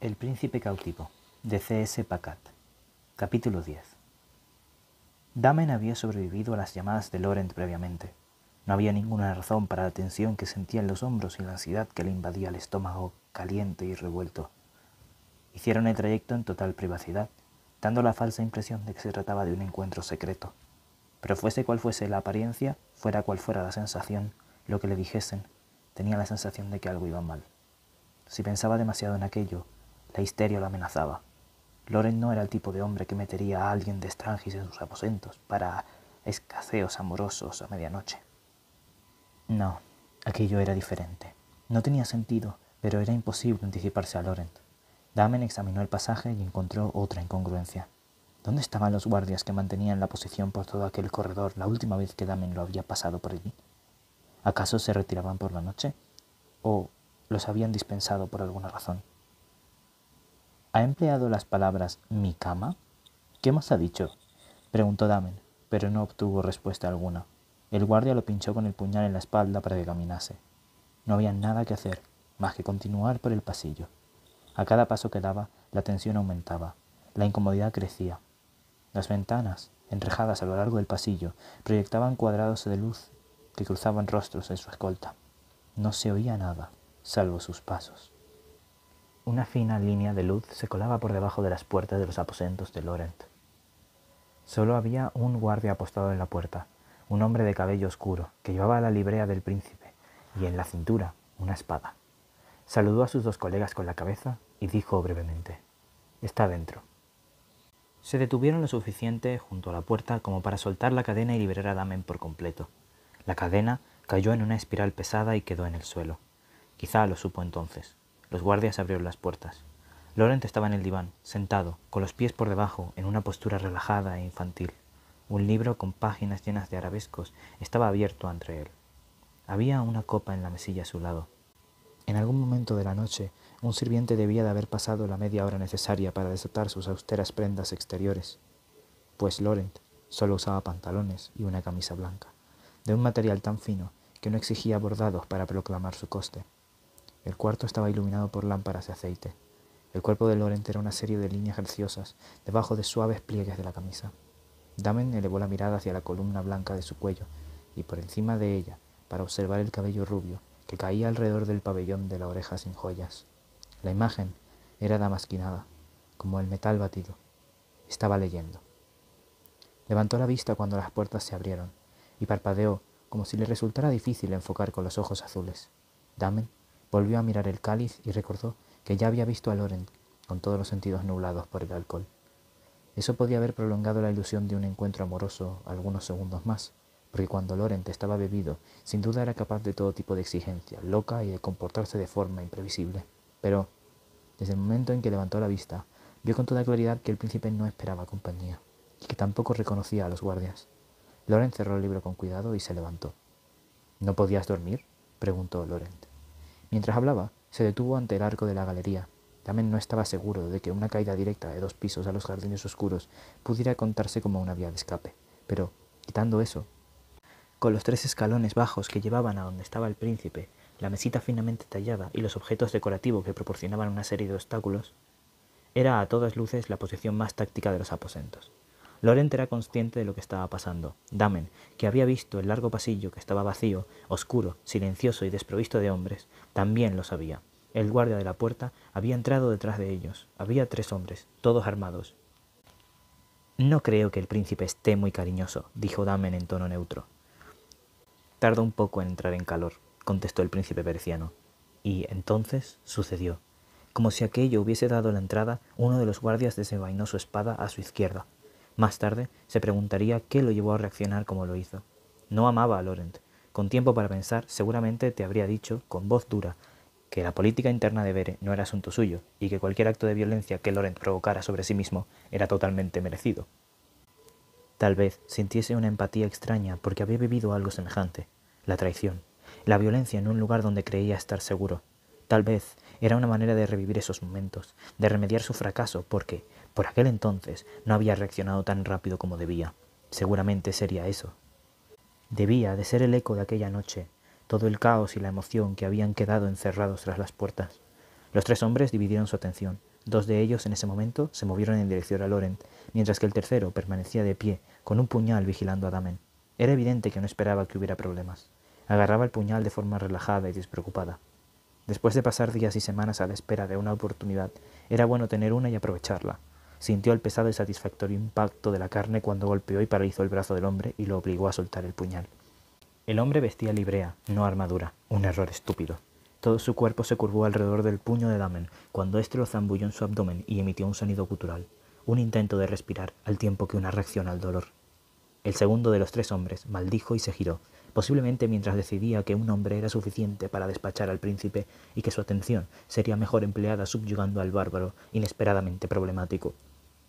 El príncipe cautivo, de C.S. Pacat. Capítulo 10. Damen había sobrevivido a las llamadas de Laurent previamente. No había ninguna razón para la tensión que sentía en los hombros y la ansiedad que le invadía el estómago caliente y revuelto. Hicieron el trayecto en total privacidad, dando la falsa impresión de que se trataba de un encuentro secreto. Pero fuese cual fuese la apariencia, fuera cual fuera la sensación, lo que le dijesen, tenía la sensación de que algo iba mal. Si pensaba demasiado en aquello, la histeria lo amenazaba. Laurent no era el tipo de hombre que metería a alguien de Strangis en sus aposentos para escaseos amorosos a medianoche. No, aquello era diferente. No tenía sentido, pero era imposible anticiparse a Laurent. Damen examinó el pasaje y encontró otra incongruencia. ¿Dónde estaban los guardias que mantenían la posición por todo aquel corredor la última vez que Damen lo había pasado por allí? ¿Acaso se retiraban por la noche? ¿O los habían dispensado por alguna razón? ¿Ha empleado las palabras «mi cama»? ¿Qué más ha dicho?, preguntó Damen, pero no obtuvo respuesta alguna. El guardia lo pinchó con el puñal en la espalda para que caminase. No había nada que hacer, más que continuar por el pasillo. A cada paso que daba, la tensión aumentaba, la incomodidad crecía. Las ventanas, enrejadas a lo largo del pasillo, proyectaban cuadrados de luz que cruzaban rostros de su escolta. No se oía nada, salvo sus pasos. Una fina línea de luz se colaba por debajo de las puertas de los aposentos de Laurent. Solo había un guardia apostado en la puerta, un hombre de cabello oscuro, que llevaba la librea del príncipe, y en la cintura una espada. Saludó a sus dos colegas con la cabeza y dijo brevemente: «Está dentro». Se detuvieron lo suficiente junto a la puerta como para soltar la cadena y liberar a Damen por completo. La cadena cayó en una espiral pesada y quedó en el suelo. Quizá lo supo entonces. Los guardias abrieron las puertas. Laurent estaba en el diván, sentado, con los pies por debajo, en una postura relajada e infantil. Un libro con páginas llenas de arabescos estaba abierto ante él. Había una copa en la mesilla a su lado. En algún momento de la noche, un sirviente debía de haber pasado la media hora necesaria para desatar sus austeras prendas exteriores, pues Laurent solo usaba pantalones y una camisa blanca, de un material tan fino que no exigía bordados para proclamar su coste. El cuarto estaba iluminado por lámparas de aceite. El cuerpo de Laurent era una serie de líneas graciosas debajo de suaves pliegues de la camisa. Damen elevó la mirada hacia la columna blanca de su cuello y por encima de ella para observar el cabello rubio que caía alrededor del pabellón de la oreja sin joyas. La imagen era damasquinada, como el metal batido. Estaba leyendo. Levantó la vista cuando las puertas se abrieron y parpadeó como si le resultara difícil enfocar con los ojos azules. Damen volvió a mirar el cáliz y recordó que ya había visto a Laurent con todos los sentidos nublados por el alcohol. Eso podía haber prolongado la ilusión de un encuentro amoroso algunos segundos más, porque cuando Laurent estaba bebido, sin duda era capaz de todo tipo de exigencia, loca y de comportarse de forma imprevisible. Pero, desde el momento en que levantó la vista, vio con toda claridad que el príncipe no esperaba compañía, y que tampoco reconocía a los guardias. Laurent cerró el libro con cuidado y se levantó. «¿No podías dormir?», preguntó Laurent. Mientras hablaba, se detuvo ante el arco de la galería. Damen no estaba seguro de que una caída directa de 2 pisos a los jardines oscuros pudiera contarse como una vía de escape, pero, quitando eso, con los 3 escalones bajos que llevaban a donde estaba el príncipe, la mesita finamente tallada y los objetos decorativos que proporcionaban una serie de obstáculos, era a todas luces la posición más táctica de los aposentos. Laurent era consciente de lo que estaba pasando. Damen, que había visto el largo pasillo que estaba vacío, oscuro, silencioso y desprovisto de hombres, también lo sabía. El guardia de la puerta había entrado detrás de ellos. Había 3 hombres, todos armados. «No creo que el príncipe esté muy cariñoso», dijo Damen en tono neutro. «Tardó un poco en entrar en calor», contestó el príncipe persiano. Y entonces sucedió. Como si aquello hubiese dado la entrada, uno de los guardias desenvainó su espada a su izquierda. Más tarde se preguntaría qué lo llevó a reaccionar como lo hizo. No amaba a Laurent. Con tiempo para pensar, seguramente te habría dicho, con voz dura, que la política interna de Vere no era asunto suyo y que cualquier acto de violencia que Laurent provocara sobre sí mismo era totalmente merecido. Tal vez sintiese una empatía extraña porque había vivido algo semejante, la traición, la violencia en un lugar donde creía estar seguro. Tal vez era una manera de revivir esos momentos, de remediar su fracaso porque, por aquel entonces, no había reaccionado tan rápido como debía. Seguramente sería eso. Debía de ser el eco de aquella noche, todo el caos y la emoción que habían quedado encerrados tras las puertas. Los 3 hombres dividieron su atención. Dos de ellos en ese momento se movieron en dirección a Laurent, mientras que el tercero permanecía de pie, con un puñal vigilando a Damen. Era evidente que no esperaba que hubiera problemas. Agarraba el puñal de forma relajada y despreocupada. Después de pasar días y semanas a la espera de una oportunidad, era bueno tener una y aprovecharla. Sintió el pesado y satisfactorio impacto de la carne cuando golpeó y paralizó el brazo del hombre y lo obligó a soltar el puñal. El hombre vestía librea, no armadura, un error estúpido. Todo su cuerpo se curvó alrededor del puño de Damen cuando éste lo zambulló en su abdomen y emitió un sonido gutural, un intento de respirar al tiempo que una reacción al dolor. El segundo de los tres hombres maldijo y se giró, posiblemente mientras decidía que un hombre era suficiente para despachar al príncipe y que su atención sería mejor empleada subyugando al bárbaro inesperadamente problemático.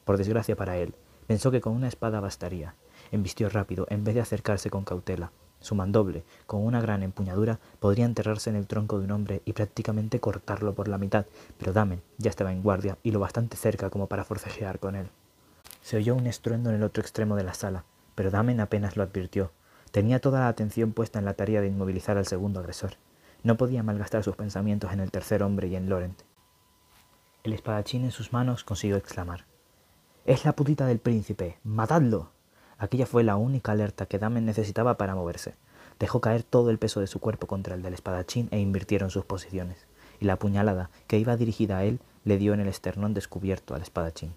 Por desgracia para él, pensó que con una espada bastaría. Embistió rápido en vez de acercarse con cautela. Su mandoble, con una gran empuñadura, podría enterrarse en el tronco de un hombre y prácticamente cortarlo por la mitad, pero Damen ya estaba en guardia y lo bastante cerca como para forcejear con él. Se oyó un estruendo en el otro extremo de la sala, pero Damen apenas lo advirtió. Tenía toda la atención puesta en la tarea de inmovilizar al segundo agresor. No podía malgastar sus pensamientos en el tercer hombre y en Laurent. El espadachín en sus manos consiguió exclamar: «¡Es la putita del príncipe! ¡Matadlo!». Aquella fue la única alerta que Damen necesitaba para moverse. Dejó caer todo el peso de su cuerpo contra el del espadachín e invirtieron sus posiciones, y la puñalada, que iba dirigida a él, le dio en el esternón descubierto al espadachín.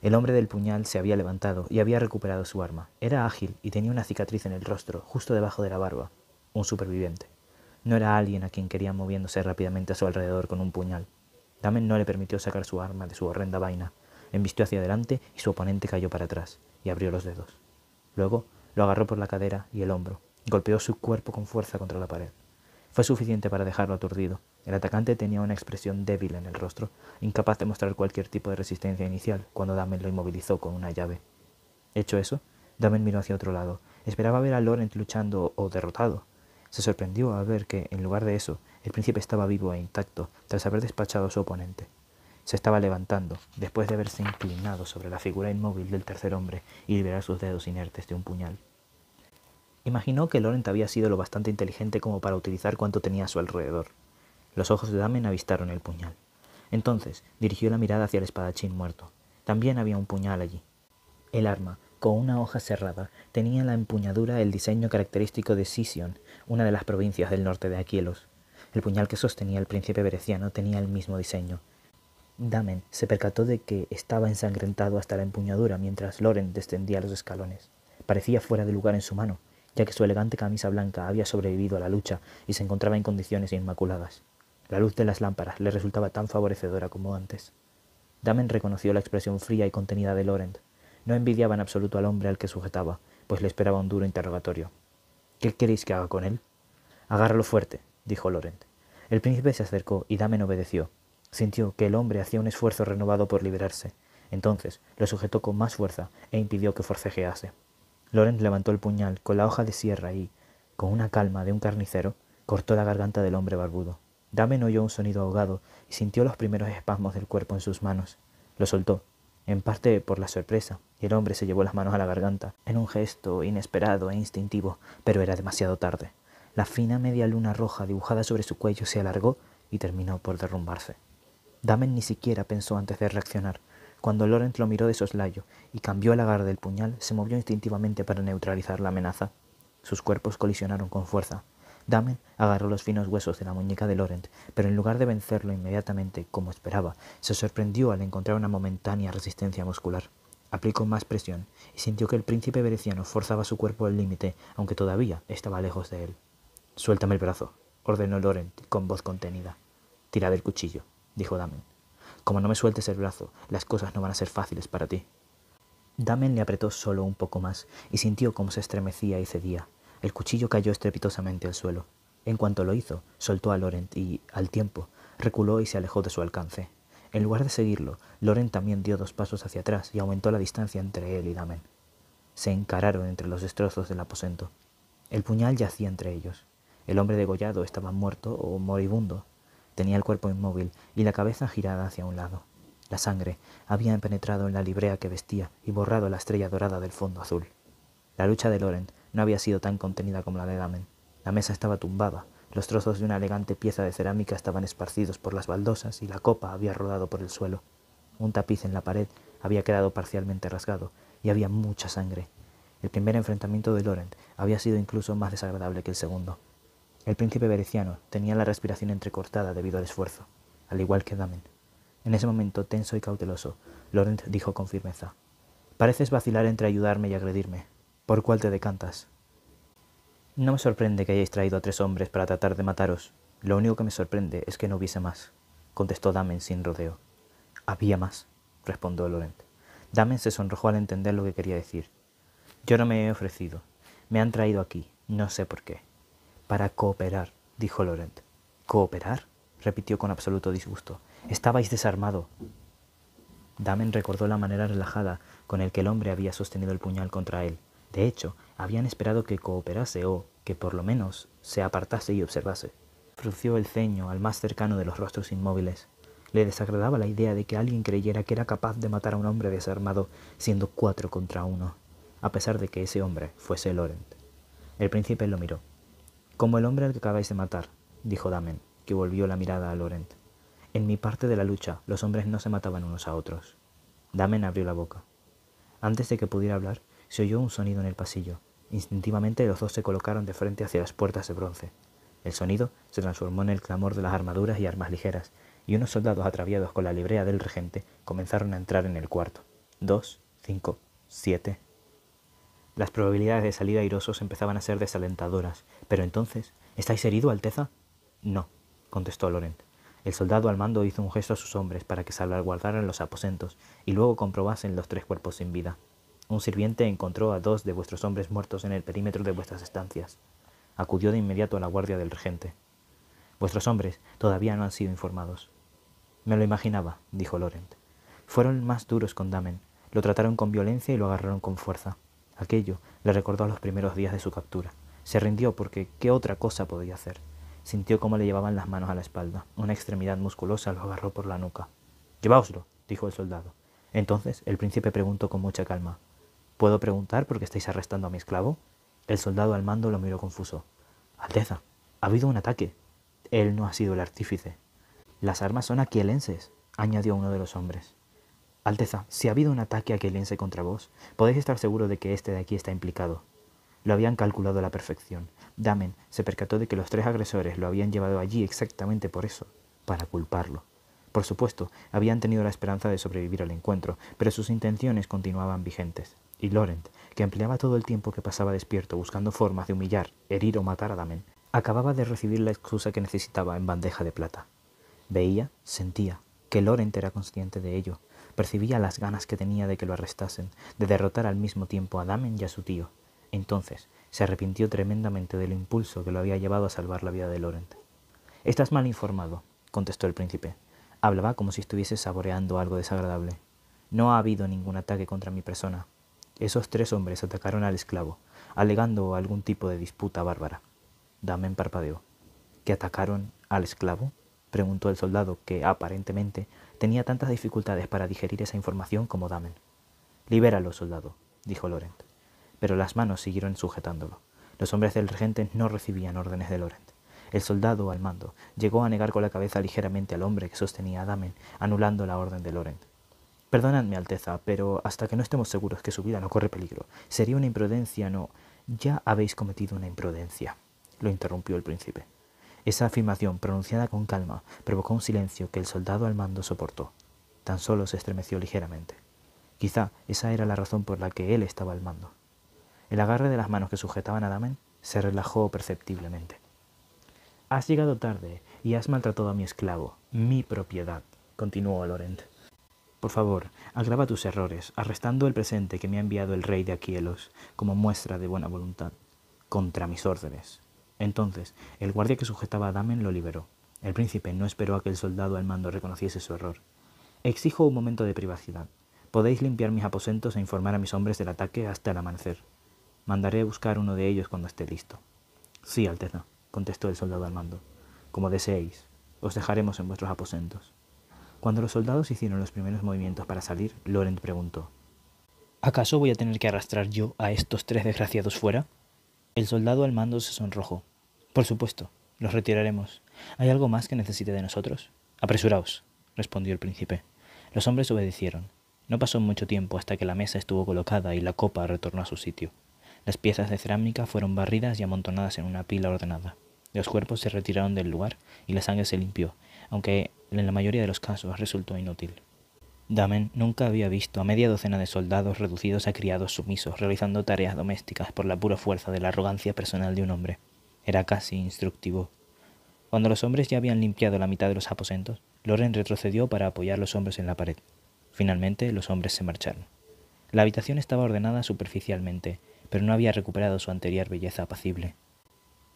El hombre del puñal se había levantado y había recuperado su arma. Era ágil y tenía una cicatriz en el rostro, justo debajo de la barba. Un superviviente. No era alguien a quien quería moviéndose rápidamente a su alrededor con un puñal. Damen no le permitió sacar su arma de su horrenda vaina. Embistió hacia adelante y su oponente cayó para atrás y abrió los dedos. Luego lo agarró por la cadera y el hombro. Golpeó su cuerpo con fuerza contra la pared. Fue suficiente para dejarlo aturdido. El atacante tenía una expresión débil en el rostro, incapaz de mostrar cualquier tipo de resistencia inicial cuando Damen lo inmovilizó con una llave. Hecho eso, Damen miró hacia otro lado. Esperaba ver a Laurent luchando o derrotado. Se sorprendió al ver que, en lugar de eso, el príncipe estaba vivo e intacto tras haber despachado a su oponente. Se estaba levantando, después de haberse inclinado sobre la figura inmóvil del tercer hombre y liberar sus dedos inertes de un puñal. Imaginó que Laurent había sido lo bastante inteligente como para utilizar cuanto tenía a su alrededor. Los ojos de Damen avistaron el puñal. Entonces dirigió la mirada hacia el espadachín muerto. También había un puñal allí. El arma, con una hoja cerrada, tenía en la empuñadura el diseño característico de Sicyon, una de las provincias del norte de Aquielos. El puñal que sostenía el príncipe bereciano tenía el mismo diseño. Damen se percató de que estaba ensangrentado hasta la empuñadura mientras Laurent descendía los escalones. Parecía fuera de lugar en su mano, ya que su elegante camisa blanca había sobrevivido a la lucha y se encontraba en condiciones inmaculadas. La luz de las lámparas le resultaba tan favorecedora como antes. Damen reconoció la expresión fría y contenida de Laurent. No envidiaba en absoluto al hombre al que sujetaba, pues le esperaba un duro interrogatorio. «¿Qué queréis que haga con él?» «Agárralo fuerte», dijo Laurent. El príncipe se acercó y Damen obedeció. Sintió que el hombre hacía un esfuerzo renovado por liberarse. Entonces lo sujetó con más fuerza e impidió que forcejease. Laurent levantó el puñal con la hoja de sierra y, con una calma de un carnicero, cortó la garganta del hombre barbudo. Damen oyó un sonido ahogado y sintió los primeros espasmos del cuerpo en sus manos. Lo soltó, en parte por la sorpresa, y el hombre se llevó las manos a la garganta, en un gesto inesperado e instintivo, pero era demasiado tarde. La fina media luna roja dibujada sobre su cuello se alargó y terminó por derrumbarse. Damen ni siquiera pensó antes de reaccionar. Cuando Laurent lo miró de soslayo y cambió el agarre del puñal, se movió instintivamente para neutralizar la amenaza. Sus cuerpos colisionaron con fuerza. Damen agarró los finos huesos de la muñeca de Laurent, pero en lugar de vencerlo inmediatamente, como esperaba, se sorprendió al encontrar una momentánea resistencia muscular. Aplicó más presión y sintió que el príncipe bereciano forzaba su cuerpo al límite, aunque todavía estaba lejos de él. «Suéltame el brazo», ordenó Laurent con voz contenida. «Tira del cuchillo», dijo Damen. «Como no me sueltes el brazo, las cosas no van a ser fáciles para ti». Damen le apretó solo un poco más y sintió cómo se estremecía y cedía. El cuchillo cayó estrepitosamente al suelo. En cuanto lo hizo, soltó a Laurent y, al tiempo, reculó y se alejó de su alcance. En lugar de seguirlo, Laurent también dio 2 pasos hacia atrás y aumentó la distancia entre él y Damen. Se encararon entre los destrozos del aposento. El puñal yacía entre ellos. El hombre degollado estaba muerto o moribundo. Tenía el cuerpo inmóvil y la cabeza girada hacia un lado. La sangre había penetrado en la librea que vestía y borrado la estrella dorada del fondo azul. La lucha de Laurent no había sido tan contenida como la de Damen. La mesa estaba tumbada, Los trozos de una elegante pieza de cerámica estaban esparcidos por las baldosas y la copa había rodado por el suelo. Un tapiz en la pared había quedado parcialmente rasgado y había mucha sangre. El primer enfrentamiento de Laurent había sido incluso más desagradable que el segundo. El príncipe bereciano tenía la respiración entrecortada debido al esfuerzo, al igual que Damen. En ese momento tenso y cauteloso, Laurent dijo con firmeza: «Pareces vacilar entre ayudarme y agredirme. ¿Por cuál te decantas?» «No me sorprende que hayáis traído a 3 hombres para tratar de mataros. Lo único que me sorprende es que no hubiese más», contestó Damen sin rodeo. «Había más», respondió Laurent. Damen se sonrojó al entender lo que quería decir. «Yo no me he ofrecido. Me han traído aquí, no sé por qué». «Para cooperar», dijo Laurent. «¿Cooperar?», repitió con absoluto disgusto. «Estabais desarmado». Damen recordó la manera relajada con el que el hombre había sostenido el puñal contra él. De hecho, habían esperado que cooperase o que por lo menos se apartase y observase. Frunció el ceño al más cercano de los rostros inmóviles. Le desagradaba la idea de que alguien creyera que era capaz de matar a un hombre desarmado siendo 4 contra 1, a pesar de que ese hombre fuese Laurent. El príncipe lo miró. «Como el hombre al que acabáis de matar», dijo Damen, que volvió la mirada a Laurent. «En mi parte de la lucha, los hombres no se mataban unos a otros». Damen abrió la boca. Antes de que pudiera hablar, se oyó un sonido en el pasillo. Instintivamente los dos se colocaron de frente hacia las puertas de bronce. El sonido se transformó en el clamor de las armaduras y armas ligeras, y unos soldados ataviados con la librea del regente comenzaron a entrar en el cuarto. 2, 5, 7... Las probabilidades de salir airosos empezaban a ser desalentadoras. Pero entonces, ¿estáis herido, Alteza? «No», contestó Laurent. El soldado al mando hizo un gesto a sus hombres para que salvaguardaran los aposentos y luego comprobasen los 3 cuerpos sin vida. «Un sirviente encontró a 2 de vuestros hombres muertos en el perímetro de vuestras estancias. Acudió de inmediato a la guardia del regente. Vuestros hombres todavía no han sido informados». «Me lo imaginaba», dijo Laurent. Fueron más duros con Damen. Lo trataron con violencia y lo agarraron con fuerza. Aquello le recordó a los primeros días de su captura. Se rindió porque ¿qué otra cosa podía hacer? Sintió cómo le llevaban las manos a la espalda. Una extremidad musculosa lo agarró por la nuca. «Lleváoslo», dijo el soldado. Entonces el príncipe preguntó con mucha calma: «¿Puedo preguntar por qué estáis arrestando a mi esclavo?» El soldado al mando lo miró confuso. «Alteza, ha habido un ataque». «Él no ha sido el artífice». «Las armas son aquielenses», añadió uno de los hombres. «Alteza, si ha habido un ataque aquielense contra vos, podéis estar seguro de que este de aquí está implicado». Lo habían calculado a la perfección. Damen se percató de que los 3 agresores lo habían llevado allí exactamente por eso, para culparlo. Por supuesto, habían tenido la esperanza de sobrevivir al encuentro, pero sus intenciones continuaban vigentes. Y Laurent, que empleaba todo el tiempo que pasaba despierto buscando formas de humillar, herir o matar a Damen, acababa de recibir la excusa que necesitaba en bandeja de plata. Veía, sentía, que Laurent era consciente de ello. Percibía las ganas que tenía de que lo arrestasen, de derrotar al mismo tiempo a Damen y a su tío. Entonces se arrepintió tremendamente del impulso que lo había llevado a salvar la vida de Laurent. «Estás mal informado», contestó el príncipe. Hablaba como si estuviese saboreando algo desagradable. «No ha habido ningún ataque contra mi persona. Esos 3 hombres atacaron al esclavo, alegando algún tipo de disputa bárbara». Damen parpadeó. «¿Que atacaron al esclavo?», preguntó el soldado, que, aparentemente, tenía tantas dificultades para digerir esa información como Damen. «Libéralo, soldado», dijo Laurent. Pero las manos siguieron sujetándolo. Los hombres del regente no recibían órdenes de Laurent. El soldado al mando llegó a negar con la cabeza ligeramente al hombre que sostenía a Damen, anulando la orden de Laurent. «Perdonadme, Alteza, pero hasta que no estemos seguros que su vida no corre peligro, sería una imprudencia no...» «Ya habéis cometido una imprudencia», lo interrumpió el príncipe. Esa afirmación, pronunciada con calma, provocó un silencio que el soldado al mando soportó. Tan solo se estremeció ligeramente. Quizá esa era la razón por la que él estaba al mando. El agarre de las manos que sujetaban a Damen se relajó perceptiblemente. «Has llegado tarde y has maltratado a mi esclavo, mi propiedad», continuó Laurent. «Por favor, agrava tus errores, arrestando el presente que me ha enviado el rey de Aquielos como muestra de buena voluntad, contra mis órdenes». Entonces, el guardia que sujetaba a Damen lo liberó. El príncipe no esperó a que el soldado al mando reconociese su error. «Exijo un momento de privacidad. Podéis limpiar mis aposentos e informar a mis hombres del ataque hasta el amanecer. Mandaré buscar uno de ellos cuando esté listo». «Sí, Alteza», contestó el soldado al mando. «Como deseéis. Os dejaremos en vuestros aposentos». Cuando los soldados hicieron los primeros movimientos para salir, Laurent preguntó: «¿Acaso voy a tener que arrastrar yo a estos 3 desgraciados fuera?» El soldado al mando se sonrojó. «Por supuesto», Los retiraremos. ¿Hay algo más que necesite de nosotros? Apresuraos, respondió el príncipe. Los hombres obedecieron. No pasó mucho tiempo hasta que la mesa estuvo colocada y la copa retornó a su sitio. Las piezas de cerámica fueron barridas y amontonadas en una pila ordenada. Los cuerpos se retiraron del lugar y la sangre se limpió, aunque en la mayoría de los casos resultó inútil. Damen nunca había visto a media docena de soldados reducidos a criados sumisos realizando tareas domésticas por la pura fuerza de la arrogancia personal de un hombre. Era casi instructivo. Cuando los hombres ya habían limpiado la mitad de los aposentos, Loren retrocedió para apoyar los hombros en la pared. Finalmente los hombres se marcharon. La habitación estaba ordenada superficialmente, pero no había recuperado su anterior belleza apacible.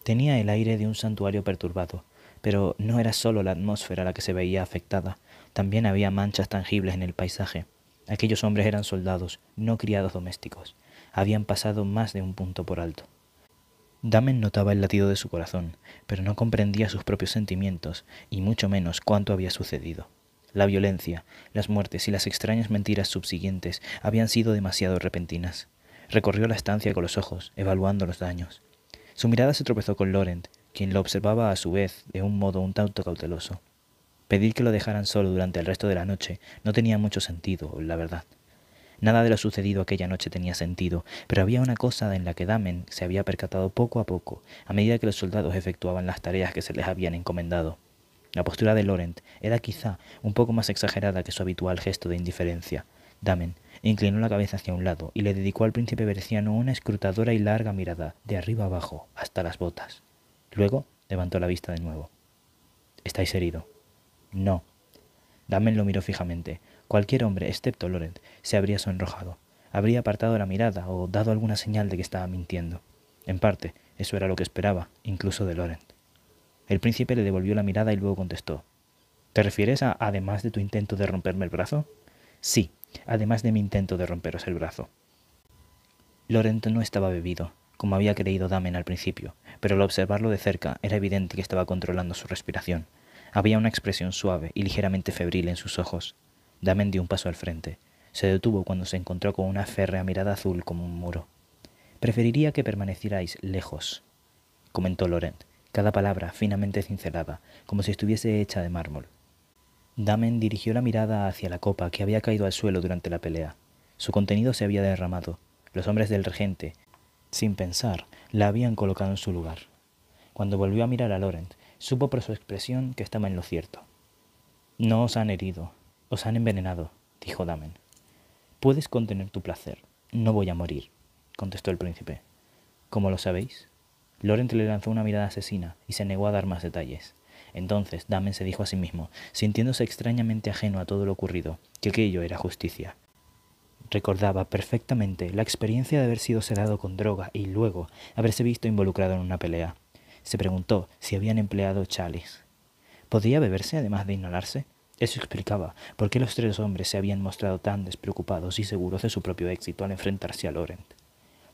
Tenía el aire de un santuario perturbado, pero no era solo la atmósfera la que se veía afectada, también había manchas tangibles en el paisaje. Aquellos hombres eran soldados, no criados domésticos. Habían pasado más de un punto por alto. Damen notaba el latido de su corazón, pero no comprendía sus propios sentimientos, y mucho menos cuánto había sucedido. La violencia, las muertes y las extrañas mentiras subsiguientes habían sido demasiado repentinas. Recorrió la estancia con los ojos, evaluando los daños. Su mirada se tropezó con Laurent, quien lo observaba a su vez de un modo un tanto cauteloso. Pedir que lo dejaran solo durante el resto de la noche no tenía mucho sentido, la verdad. Nada de lo sucedido aquella noche tenía sentido, pero había una cosa en la que Damen se había percatado poco a poco, a medida que los soldados efectuaban las tareas que se les habían encomendado. La postura de Laurent era quizá un poco más exagerada que su habitual gesto de indiferencia. Damen inclinó la cabeza hacia un lado y le dedicó al príncipe berciano una escrutadora y larga mirada, de arriba abajo, hasta las botas. Luego levantó la vista de nuevo. —¿Estáis herido? —No. Damen lo miró fijamente. Cualquier hombre, excepto Laurent, se habría sonrojado. Habría apartado la mirada o dado alguna señal de que estaba mintiendo. En parte, eso era lo que esperaba, incluso de Laurent. El príncipe le devolvió la mirada y luego contestó. —¿Te refieres a además de tu intento de romperme el brazo? —Sí, además de mi intento de romperos el brazo. Laurent no estaba bebido, como había creído Damen al principio, pero al observarlo de cerca era evidente que estaba controlando su respiración. Había una expresión suave y ligeramente febril en sus ojos. Damen dio un paso al frente. Se detuvo cuando se encontró con una férrea mirada azul como un muro. —Preferiría que permanecierais lejos —comentó Laurent, cada palabra finamente cincelada, como si estuviese hecha de mármol. Damen dirigió la mirada hacia la copa que había caído al suelo durante la pelea. Su contenido se había derramado. Los hombres del regente, sin pensar, la habían colocado en su lugar. Cuando volvió a mirar a Laurent, supo por su expresión que estaba en lo cierto. —No os han herido, os han envenenado —dijo Damen. —Puedes contener tu placer. No voy a morir —contestó el príncipe. —¿Cómo lo sabéis? Laurent le lanzó una mirada asesina y se negó a dar más detalles. Entonces Damen se dijo a sí mismo, sintiéndose extrañamente ajeno a todo lo ocurrido, que aquello era justicia. Recordaba perfectamente la experiencia de haber sido sedado con droga y luego haberse visto involucrado en una pelea. Se preguntó si habían empleado chalice. ¿Podía beberse además de inhalarse? Eso explicaba por qué los tres hombres se habían mostrado tan despreocupados y seguros de su propio éxito al enfrentarse a Laurent.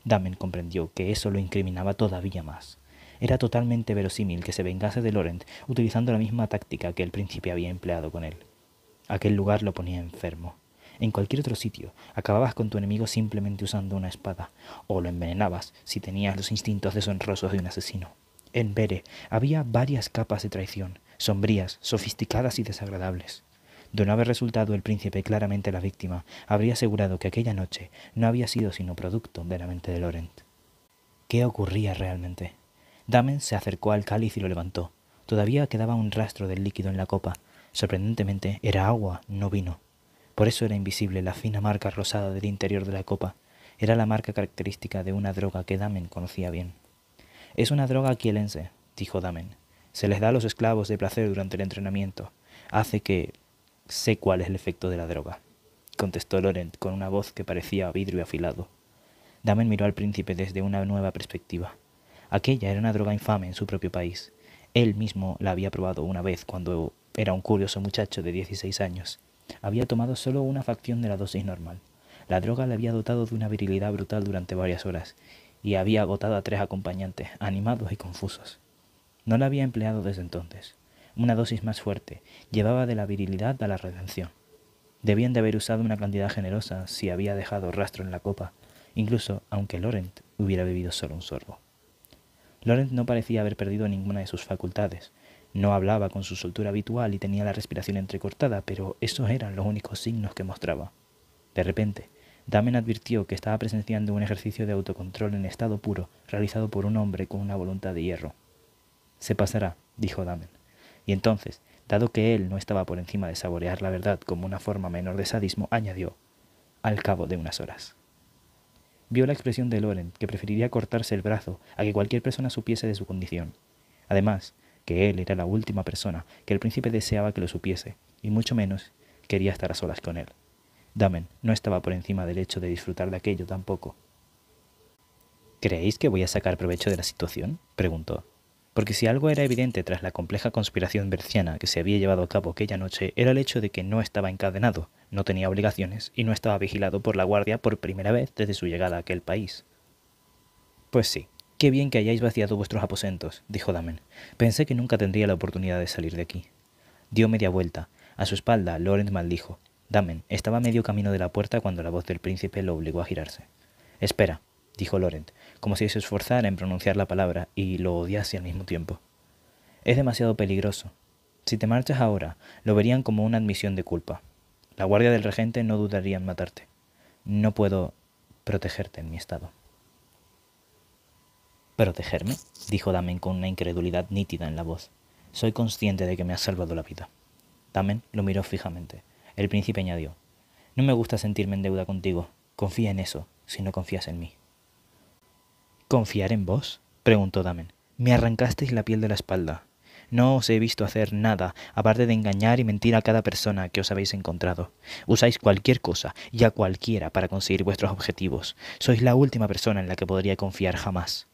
Damen comprendió que eso lo incriminaba todavía más. Era totalmente verosímil que se vengase de Laurent utilizando la misma táctica que el príncipe había empleado con él. Aquel lugar lo ponía enfermo. En cualquier otro sitio, acababas con tu enemigo simplemente usando una espada, o lo envenenabas si tenías los instintos deshonrosos de un asesino. En Bere había varias capas de traición, sombrías, sofisticadas y desagradables. De no haber resultado el príncipe claramente la víctima, habría asegurado que aquella noche no había sido sino producto de la mente de Laurent. ¿Qué ocurría realmente? Damen se acercó al cáliz y lo levantó. Todavía quedaba un rastro del líquido en la copa. Sorprendentemente, era agua, no vino. Por eso era invisible la fina marca rosada del interior de la copa. Era la marca característica de una droga que Damen conocía bien. —Es una droga aquielense —dijo Damen. Se les da a los esclavos de placer durante el entrenamiento. Hace que... Sé cuál es el efecto de la droga —contestó Laurent con una voz que parecía vidrio afilado. Damen miró al príncipe desde una nueva perspectiva. Aquella era una droga infame en su propio país. Él mismo la había probado una vez cuando era un curioso muchacho de 16 años. Había tomado solo una fracción de la dosis normal. La droga le había dotado de una virilidad brutal durante varias horas, y había agotado a 3 acompañantes, animados y confusos. No la había empleado desde entonces. Una dosis más fuerte llevaba de la virilidad a la redención. Debían de haber usado una cantidad generosa si había dejado rastro en la copa, incluso aunque Laurent hubiera bebido solo un sorbo. Laurent no parecía haber perdido ninguna de sus facultades. No hablaba con su soltura habitual y tenía la respiración entrecortada, pero esos eran los únicos signos que mostraba. De repente, Damen advirtió que estaba presenciando un ejercicio de autocontrol en estado puro, realizado por un hombre con una voluntad de hierro. «Se pasará», dijo Damen. Y entonces, dado que él no estaba por encima de saborear la verdad como una forma menor de sadismo, añadió: «al cabo de unas horas». Vio la expresión de Laurent, que preferiría cortarse el brazo a que cualquier persona supiese de su condición. Además, que él era la última persona que el príncipe deseaba que lo supiese, y mucho menos quería estar a solas con él. Damen no estaba por encima del hecho de disfrutar de aquello tampoco. «¿Creéis que voy a sacar provecho de la situación?», preguntó. Porque si algo era evidente tras la compleja conspiración berciana que se había llevado a cabo aquella noche, era el hecho de que no estaba encadenado, no tenía obligaciones y no estaba vigilado por la guardia por primera vez desde su llegada a aquel país. «Pues sí, qué bien que hayáis vaciado vuestros aposentos», dijo Damen. «Pensé que nunca tendría la oportunidad de salir de aquí». Dio media vuelta. A su espalda, Laurent maldijo. Damen estaba a medio camino de la puerta cuando la voz del príncipe lo obligó a girarse. «Espera», dijo Laurent, como si se esforzara en pronunciar la palabra y lo odiase al mismo tiempo. «Es demasiado peligroso. Si te marchas ahora, lo verían como una admisión de culpa. La guardia del regente no dudaría en matarte. No puedo protegerte en mi estado». «¿Protegerme?», dijo Damen con una incredulidad nítida en la voz. «Soy consciente de que me has salvado la vida». Damen lo miró fijamente. El príncipe añadió: «No me gusta sentirme en deuda contigo. Confía en eso, si no confías en mí». «¿Confiar en vos?», preguntó Damen. «Me arrancasteis la piel de la espalda. No os he visto hacer nada, aparte de engañar y mentir a cada persona que os habéis encontrado. Usáis cualquier cosa y a cualquiera para conseguir vuestros objetivos. Sois la última persona en la que podría confiar jamás».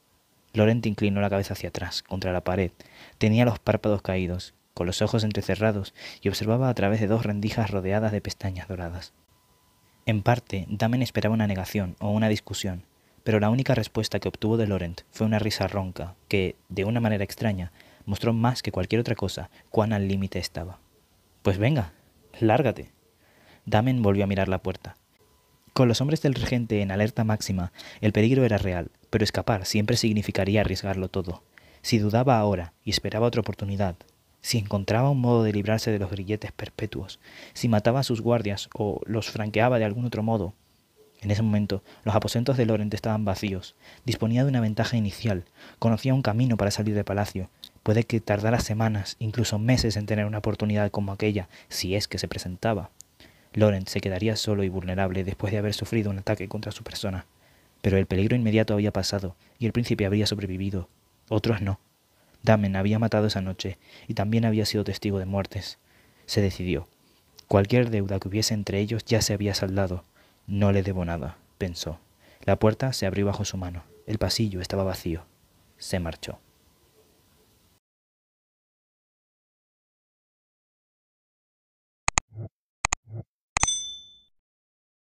Laurent inclinó la cabeza hacia atrás, contra la pared. Tenía los párpados caídos, con los ojos entrecerrados, y observaba a través de 2 rendijas rodeadas de pestañas doradas. En parte, Damen esperaba una negación o una discusión, pero la única respuesta que obtuvo de Laurent fue una risa ronca que, de una manera extraña, mostró más que cualquier otra cosa cuán al límite estaba. «Pues venga, lárgate». Damen volvió a mirar la puerta. Con los hombres del regente en alerta máxima, el peligro era real, pero escapar siempre significaría arriesgarlo todo. Si dudaba ahora y esperaba otra oportunidad, si encontraba un modo de librarse de los grilletes perpetuos, si mataba a sus guardias o los franqueaba de algún otro modo. En ese momento, los aposentos de Laurent estaban vacíos. Disponía de una ventaja inicial. Conocía un camino para salir del palacio. Puede que tardara semanas, incluso meses en tener una oportunidad como aquella, si es que se presentaba. Laurent se quedaría solo y vulnerable después de haber sufrido un ataque contra su persona. Pero el peligro inmediato había pasado y el príncipe habría sobrevivido. Otros no. Damen había matado esa noche y también había sido testigo de muertes. Se decidió. Cualquier deuda que hubiese entre ellos ya se había saldado. «No le debo nada», pensó. La puerta se abrió bajo su mano. El pasillo estaba vacío. Se marchó.